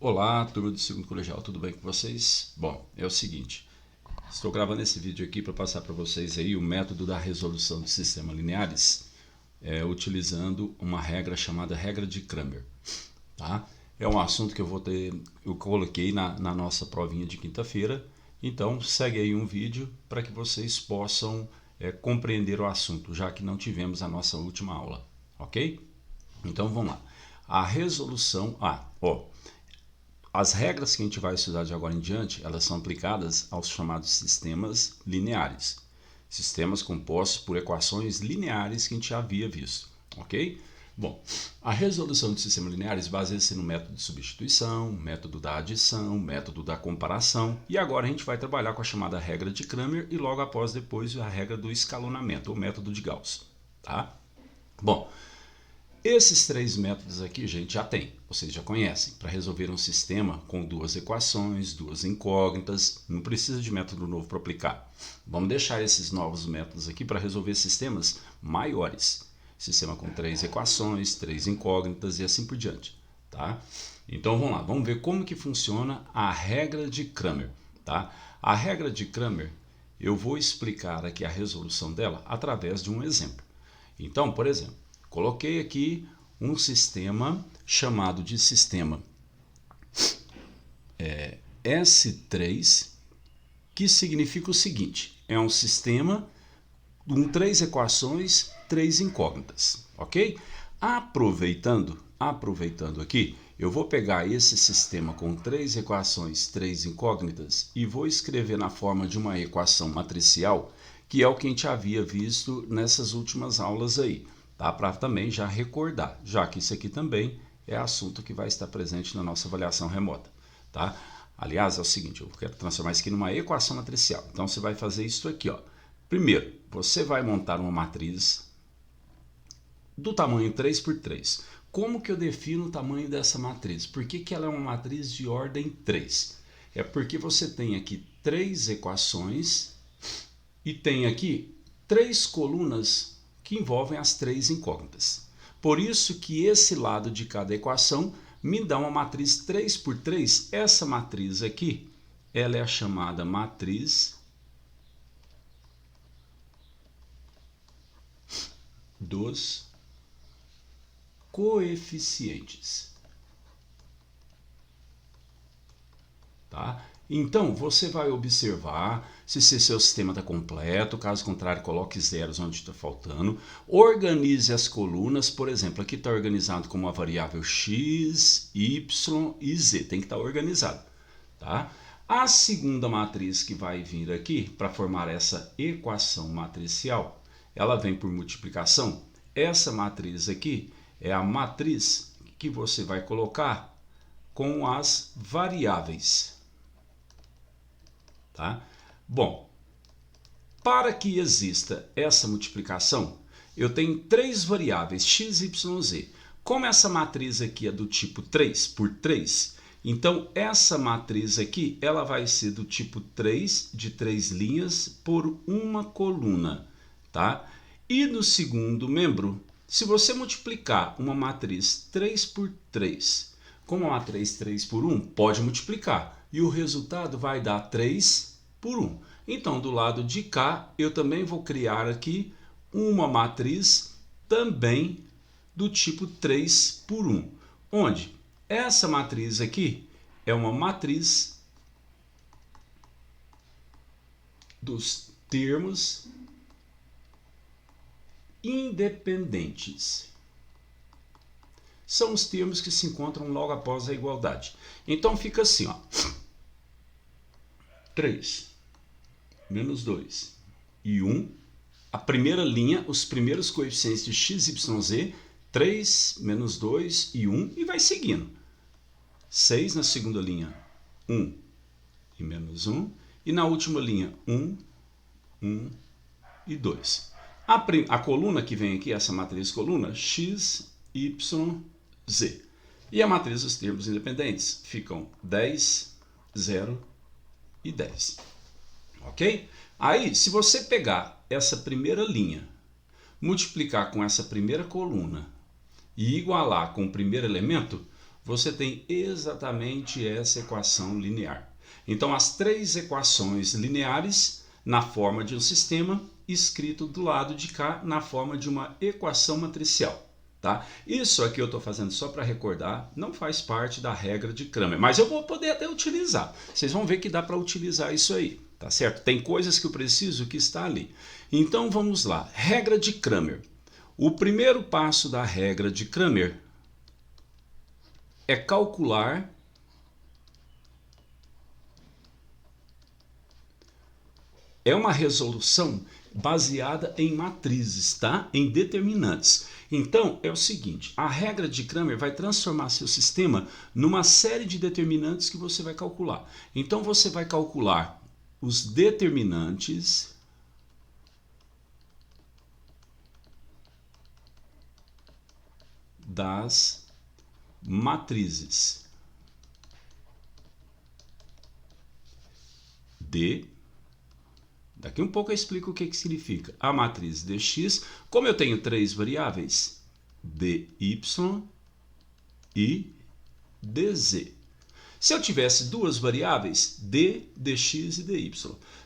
Olá, turma do segundo colegial, tudo bem com vocês? Bom, é o seguinte, estou gravando esse vídeo aqui para passar para vocês aí o método da resolução de sistemas lineares, utilizando uma regra chamada regra de Cramer, tá? É um assunto que eu coloquei na nossa provinha de quinta-feira, então segue aí um vídeo para que vocês possam compreender o assunto, já que não tivemos a nossa última aula, ok? Então vamos lá. A resolução, as regras que a gente vai estudar de agora em diante, elas são aplicadas aos chamados sistemas lineares. Sistemas compostos por equações lineares que a gente já havia visto, ok? Bom, a resolução de sistemas lineares baseia-se no método de substituição, método da adição, método da comparação, e agora a gente vai trabalhar com a chamada regra de Cramer e logo após depois a regra do escalonamento, ou método de Gauss, tá? Bom, esses três métodos aqui a gente já tem, vocês já conhecem, para resolver um sistema com duas equações, duas incógnitas, não precisa de método novo para aplicar. Vamos deixar esses novos métodos aqui para resolver sistemas maiores, sistema com três equações, três incógnitas e assim por diante, tá? Então vamos lá, vamos ver como que funciona a regra de Cramer, tá? A regra de Cramer, eu vou explicar aqui a resolução dela através de um exemplo. Então, por exemplo, coloquei aqui um sistema chamado de sistema S3, que significa o seguinte, é um sistema com três equações, três incógnitas, ok? Aproveitando aqui, eu vou pegar esse sistema com três equações, três incógnitas e vou escrever na forma de uma equação matricial, que é o que a gente havia visto nessas últimas aulas aí. Tá? Para também já recordar, já que isso aqui também é assunto que vai estar presente na nossa avaliação remota. Tá? Aliás, é o seguinte, eu quero transformar isso aqui numa equação matricial. Então você vai fazer isso aqui, ó. Primeiro, você vai montar uma matriz do tamanho 3 por 3. Como que eu defino o tamanho dessa matriz? Por que ela é uma matriz de ordem 3? É porque você tem aqui três equações e tem aqui três colunas que envolvem as três incógnitas. Por isso que esse lado de cada equação me dá uma matriz 3 por 3. Essa matriz aqui, ela é a chamada matriz dos coeficientes. Tá? Então, você vai observar se seu sistema está completo, caso contrário, coloque zeros onde está faltando. Organize as colunas, por exemplo, aqui está organizado como uma variável x, y e z, tem que estar organizado. Tá? A segunda matriz que vai vir aqui, para formar essa equação matricial, ela vem por multiplicação. Essa matriz aqui é a matriz que você vai colocar com as variáveis. Tá? Bom, para que exista essa multiplicação, eu tenho três variáveis, x, y, z. Como essa matriz aqui é do tipo 3 por 3, então essa matriz aqui ela vai ser do tipo 3, de 3 linhas por uma coluna. Tá? E no segundo membro, se você multiplicar uma matriz 3 por 3 com uma matriz 3 por 1, pode multiplicar. E o resultado vai dar 3 por 1. Então, do lado de cá, eu também vou criar aqui uma matriz também do tipo 3 por 1. Onde essa matriz aqui é uma matriz dos termos independentes. São os termos que se encontram logo após a igualdade. Então fica assim, ó. 3 menos 2 e 1. A primeira linha, os primeiros coeficientes de x, y, z, 3 menos 2 e 1, e vai seguindo. 6 na segunda linha, 1 e menos 1. E na última linha, 1, 1 e 2. A coluna que vem aqui, essa matriz coluna, x, y, z. E a matriz dos termos independentes ficam 10, 0 e 10. Ok? Aí, se você pegar essa primeira linha, multiplicar com essa primeira coluna e igualar com o primeiro elemento, você tem exatamente essa equação linear. Então, as três equações lineares na forma de um sistema escrito do lado de cá na forma de uma equação matricial. Tá? Isso aqui eu estou fazendo só para recordar, não faz parte da regra de Cramer, mas eu vou poder até utilizar. Vocês vão ver que dá para utilizar isso aí, tá certo? Tem coisas que eu preciso que está ali. Então vamos lá, regra de Cramer. O primeiro passo da regra de Cramer é calcular uma resolução baseada em matrizes, tá? Em determinantes. Então, é o seguinte, a regra de Cramer vai transformar seu sistema numa série de determinantes que você vai calcular. Então, você vai calcular os determinantes das matrizes D. Daqui um pouco eu explico o que significa a matriz dx. Como eu tenho três variáveis, dy e dz. Se eu tivesse duas variáveis, d, dx e dy.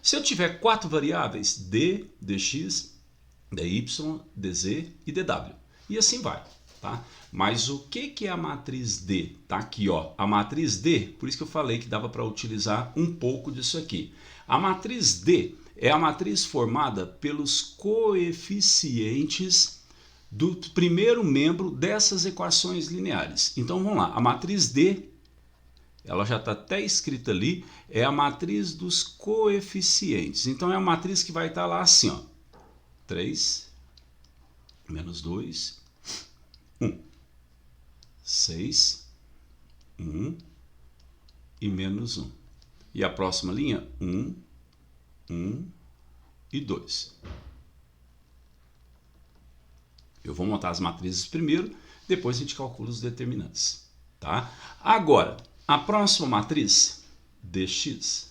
Se eu tiver quatro variáveis, d, dx, dy, dz e dw. E assim vai. Tá? Mas o que é a matriz D? Tá aqui, ó. A matriz D, por isso que eu falei que dava para utilizar um pouco disso aqui. A matriz D é a matriz formada pelos coeficientes do primeiro membro dessas equações lineares. Então vamos lá, a matriz D, ela já está até escrita ali, é a matriz dos coeficientes. Então é a matriz que vai estar lá assim, ó. 3, menos 2, 1. 6, 1 e menos 1. E a próxima linha, 1, 1 e 2. Eu vou montar as matrizes primeiro, depois a gente calcula os determinantes. Tá? Agora, a próxima matriz, dx,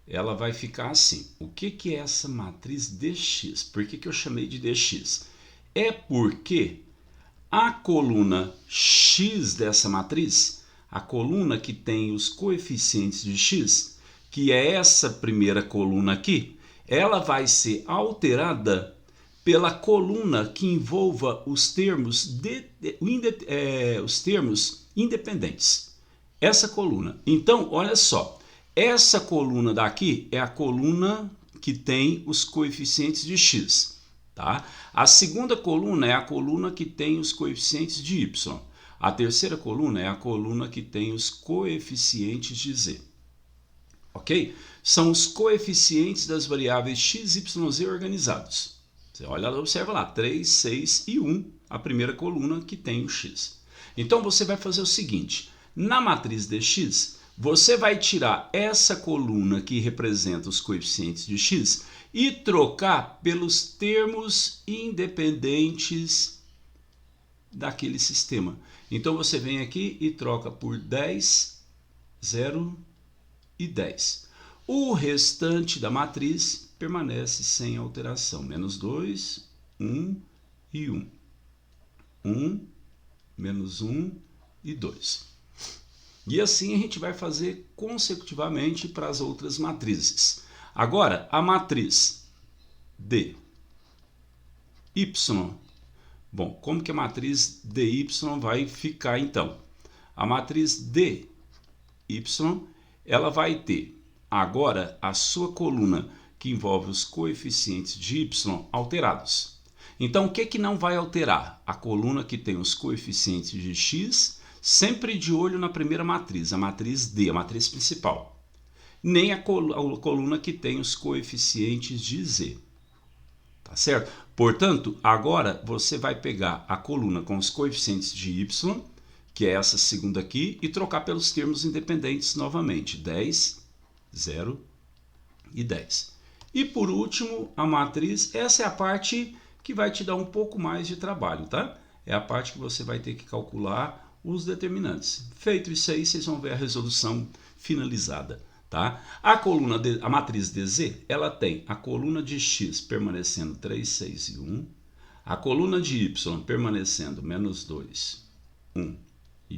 ela vai ficar assim. O que é essa matriz dx? Por que eu chamei de dx? É porque a coluna x dessa matriz, a coluna que tem os coeficientes de x, que é essa primeira coluna aqui, ela vai ser alterada pela coluna que envolva os termos, os termos independentes. Essa coluna. Então, olha só, essa coluna daqui é a coluna que tem os coeficientes de x. Tá? A segunda coluna é a coluna que tem os coeficientes de y. A terceira coluna é a coluna que tem os coeficientes de z. Ok? São os coeficientes das variáveis x, y, z organizados. Você olha, observa lá, 3, 6 e 1, a primeira coluna que tem o x. Então você vai fazer o seguinte, na matriz dx, você vai tirar essa coluna que representa os coeficientes de x e trocar pelos termos independentes daquele sistema. Então você vem aqui e troca por 10, 0 e 10. O restante da matriz permanece sem alteração. Menos 2, 1 e 1. 1, menos 1 e 2. E assim a gente vai fazer consecutivamente para as outras matrizes. Agora, a matriz dy. Bom, como que a matriz dy vai ficar então? A matriz dy, ela vai ter agora a sua coluna que envolve os coeficientes de y alterados. Então, o que não vai alterar? A coluna que tem os coeficientes de x, sempre de olho na primeira matriz, a matriz D, a matriz principal. Nem a coluna que tem os coeficientes de z. Tá certo? Portanto, agora você vai pegar a coluna com os coeficientes de y, que é essa segunda aqui, e trocar pelos termos independentes novamente. 10, 0 e 10. E por último, a matriz, essa é a parte que vai te dar um pouco mais de trabalho, tá? É a parte que você vai ter que calcular os determinantes. Feito isso aí, vocês vão ver a resolução finalizada. Tá? A matriz dz, ela tem a coluna de x permanecendo 3, 6 e 1, a coluna de y permanecendo menos 2, 1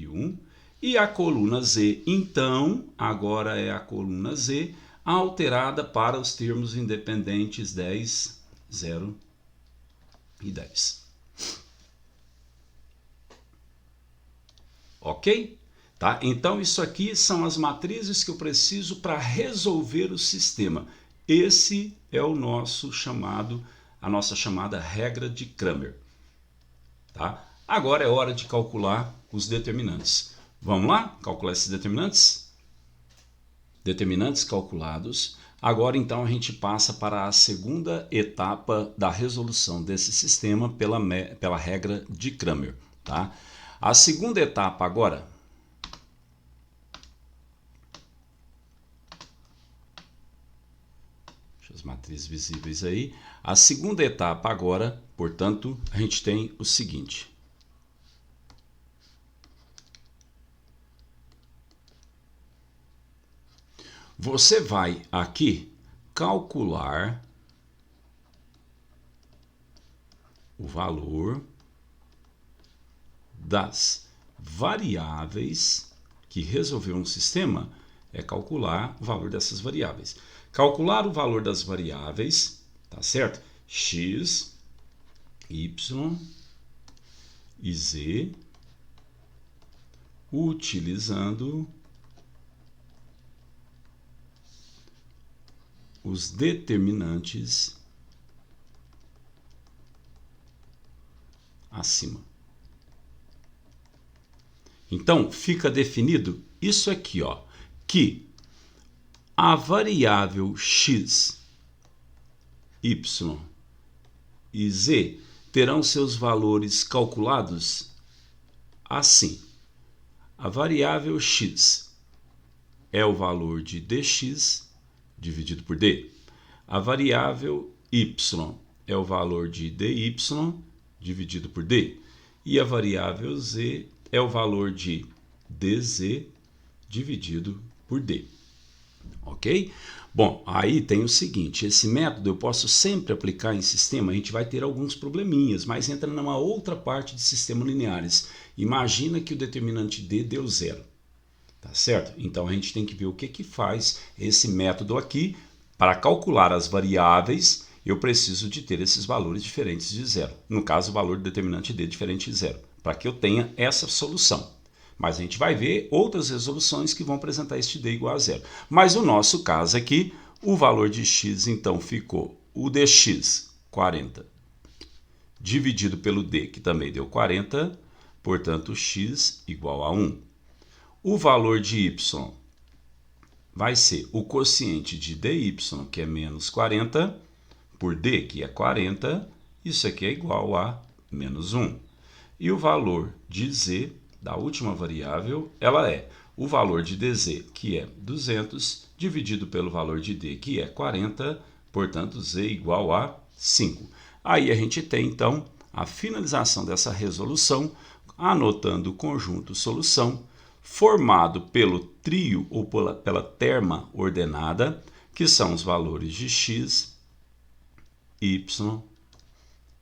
e 1. E a coluna Z, então, agora é a coluna Z alterada para os termos independentes 10, 0 e 10. Ok? Tá? Então, isso aqui são as matrizes que eu preciso para resolver o sistema. Esse é o nosso chamado, a nossa chamada regra de Cramer. Tá? Agora é hora de calcular os determinantes. Vamos lá? Calcular esses determinantes? Determinantes calculados. Agora, então, a gente passa para a segunda etapa da resolução desse sistema pela regra de Cramer. Tá? A segunda etapa agora... Deixa as matrizes visíveis aí. A segunda etapa agora, portanto, a gente tem o seguinte... Você vai aqui calcular o valor das variáveis que resolver um sistema, é calcular o valor dessas variáveis. Calcular o valor das variáveis, tá certo? X, Y e Z, utilizando os determinantes acima. Então, fica definido isso aqui, ó, que a variável x, y e z terão seus valores calculados assim. A variável x é o valor de dx dividido por d. A variável y é o valor de dy dividido por d. E a variável z é o valor de dz dividido por d. Ok? Bom, aí tem o seguinte, esse método eu posso sempre aplicar em sistema, a gente vai ter alguns probleminhas, mas entra numa outra parte de sistemas lineares. Imagina que o determinante d deu 0. Tá certo? Então a gente tem que ver o que faz esse método aqui. Para calcular as variáveis, eu preciso de ter esses valores diferentes de 0. No caso, o valor do determinante d diferente de 0, para que eu tenha essa solução. Mas a gente vai ver outras resoluções que vão apresentar este d igual a 0. Mas no nosso caso aqui, o valor de x então ficou o dx, 40, dividido pelo d, que também deu 40, portanto x igual a 1. O valor de y vai ser o quociente de dy, que é menos 40, por d, que é 40, isso aqui é igual a menos 1. E o valor de z, da última variável, ela é o valor de dz, que é 200, dividido pelo valor de d, que é 40, portanto, z igual a 5. Aí a gente tem, então, a finalização dessa resolução, anotando o conjunto solução, formado pelo trio ou pela terma ordenada, que são os valores de x, y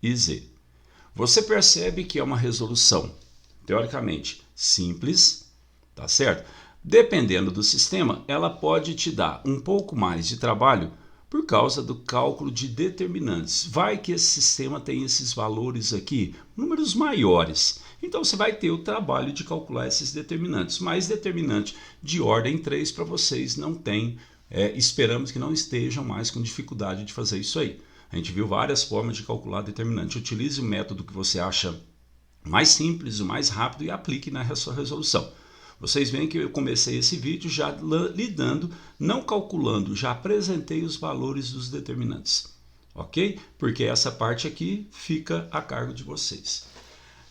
e z. Você percebe que é uma resolução, teoricamente, simples, tá certo? Dependendo do sistema, ela pode te dar um pouco mais de trabalho por causa do cálculo de determinantes. Vai que esse sistema tem esses valores aqui, números maiores. Então você vai ter o trabalho de calcular esses determinantes. Mas determinante de ordem 3 para vocês não tem, esperamos que não estejam mais com dificuldade de fazer isso aí. A gente viu várias formas de calcular determinante. Utilize o método que você acha mais simples, o mais rápido e aplique na sua resolução. Vocês veem que eu comecei esse vídeo já lidando, não calculando, já apresentei os valores dos determinantes, ok? Porque essa parte aqui fica a cargo de vocês.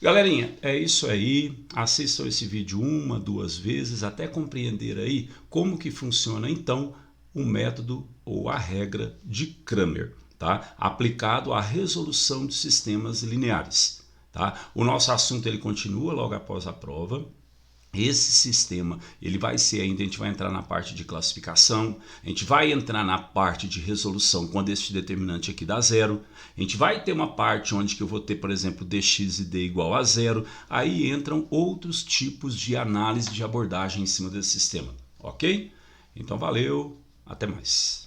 Galerinha, é isso aí, assistam esse vídeo uma, duas vezes, até compreender aí como que funciona então o método ou a regra de Cramer, tá? Aplicado à resolução de sistemas lineares. Tá? O nosso assunto ele continua logo após a prova. Esse sistema, ele vai ser ainda, a gente vai entrar na parte de classificação, a gente vai entrar na parte de resolução quando este determinante aqui dá zero, a gente vai ter uma parte onde que eu vou ter, por exemplo, dx e d igual a zero, aí entram outros tipos de análise de abordagem em cima desse sistema, ok? Então valeu, até mais.